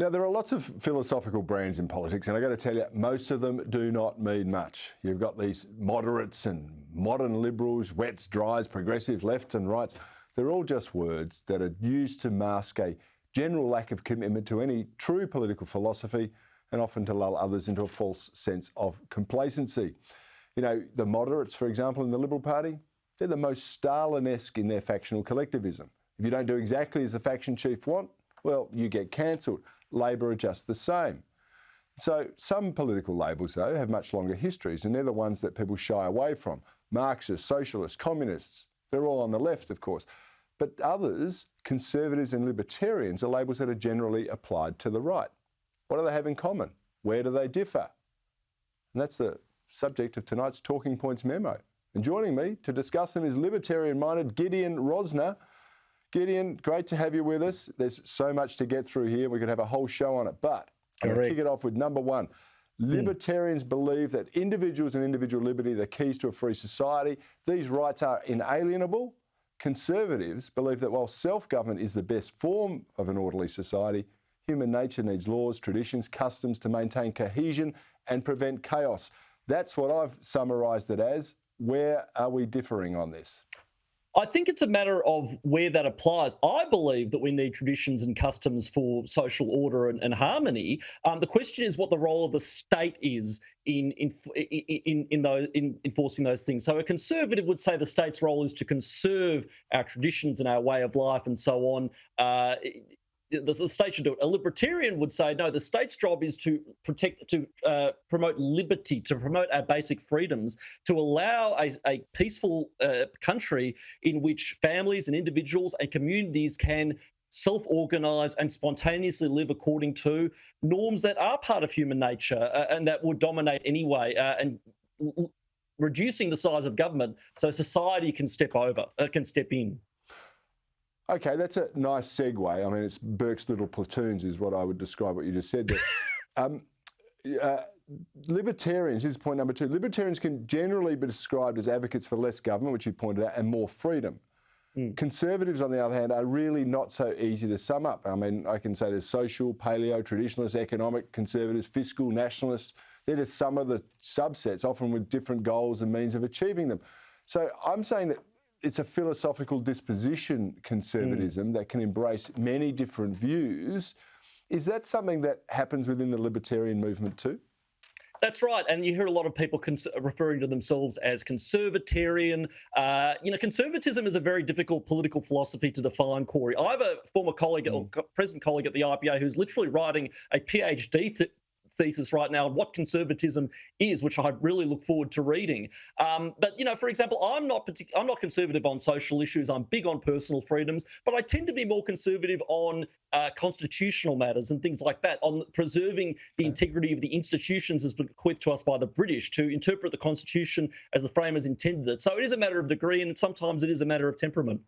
Now, there are lots of philosophical brands in politics, and I got to tell you, most of them do not mean much. You've got these moderates and modern liberals, wets, dries, progressive, left and rights. They're all just words that are used to mask a general lack of commitment to any true political philosophy and often to lull others into a false sense of complacency. You know, the moderates, for example, in the Liberal Party, they're the most Stalin-esque in their factional collectivism. If you don't do exactly as the faction chief want, well, you get cancelled. Labor are just the same. So some political labels, though, have much longer histories, and they're the ones that people shy away from. Marxists, socialists, communists, they're all on the left, of course. But others, conservatives and libertarians, are labels that are generally applied to the right. What do they have in common? Where do they differ? And that's the subject of tonight's Talking Points memo. And joining me to discuss them is libertarian-minded Gideon Rozner. Gideon, great to have you with us. There's so much to get through here. We could have a whole show on it. But I'm going to kick it off with number one. Libertarians believe that individuals and individual liberty are the keys to a free society. These rights are inalienable. Conservatives believe that while self-government is the best form of an orderly society, human nature needs laws, traditions, customs to maintain cohesion and prevent chaos. That's what I've summarised it as. Where are we differing on this? I think it's a matter of where that applies. I believe that we need traditions and customs for social order and harmony. The question is what the role of the state is in enforcing those things. So a conservative would say the state's role is to conserve our traditions and our way of life and so on. The state should do it. A libertarian would say, no, the state's job is to promote liberty, to promote our basic freedoms, to allow a peaceful country in which families and individuals and communities can self-organise and spontaneously live according to norms that are part of human nature and that would dominate anyway, and reducing the size of government so society can step in. Okay, that's a nice segue. I mean, it's Burke's Little Platoons is what I would describe what you just said there. Libertarians, this is point number two, libertarians can generally be described as advocates for less government, which you pointed out, and more freedom. Conservatives, on the other hand, are really not so easy to sum up. I mean, I can say there's social, paleo, traditionalist, economic, conservatives, fiscal, nationalists. They're just some of the subsets, often with different goals and means of achieving them. So I'm saying that it's a philosophical disposition, conservatism, that can embrace many different views. Is that something that happens within the libertarian movement too? That's right, and you hear a lot of people referring to themselves as conservatarian. Conservatism is a very difficult political philosophy to define, Cory. I have a former colleague, or present colleague at the IPA, who's literally writing a PhD thesis right now on what conservatism is, which I really look forward to reading. But for example, I'm not conservative on social issues. I'm big on personal freedoms, but I tend to be more conservative on constitutional matters and things like that, on preserving the integrity of the institutions as bequeathed to us by the British, to interpret the Constitution as the framers intended it. So it is a matter of degree, and sometimes it is a matter of temperament.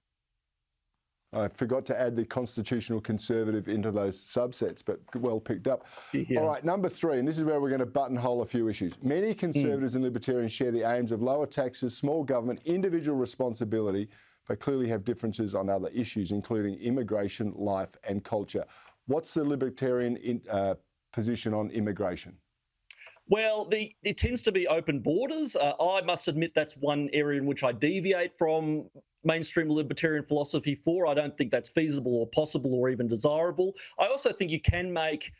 I forgot to add the constitutional conservative into those subsets, but well picked up. Yeah. All right, number three, and this is where we're going to buttonhole a few issues. Many conservatives and libertarians share the aims of lower taxes, small government, individual responsibility, but clearly have differences on other issues, including immigration, life and culture. What's the libertarian position on immigration? Well, it tends to be open borders. I must admit that's one area in which I deviate from mainstream libertarian philosophy for. I don't think that's feasible or possible or even desirable. I also think you can make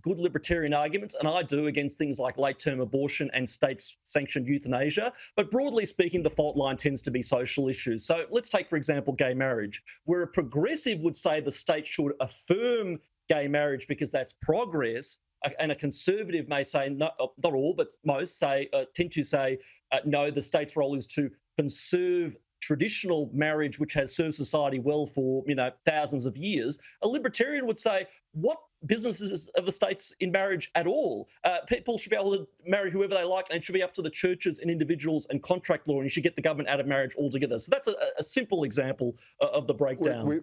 good libertarian arguments, and I do, against things like late-term abortion and state-sanctioned euthanasia. But broadly speaking, the fault line tends to be social issues. So let's take, for example, gay marriage, where a progressive would say the state should affirm gay marriage because that's progress, and a conservative may say, no, not all, but most tend to say, no, the state's role is to conserve traditional marriage, which has served society well for thousands of years. A libertarian would say, what business is of the states in marriage at all? People should be able to marry whoever they like, and it should be up to the churches and individuals and contract law, and you should get the government out of marriage altogether. So that's a simple example of the breakdown.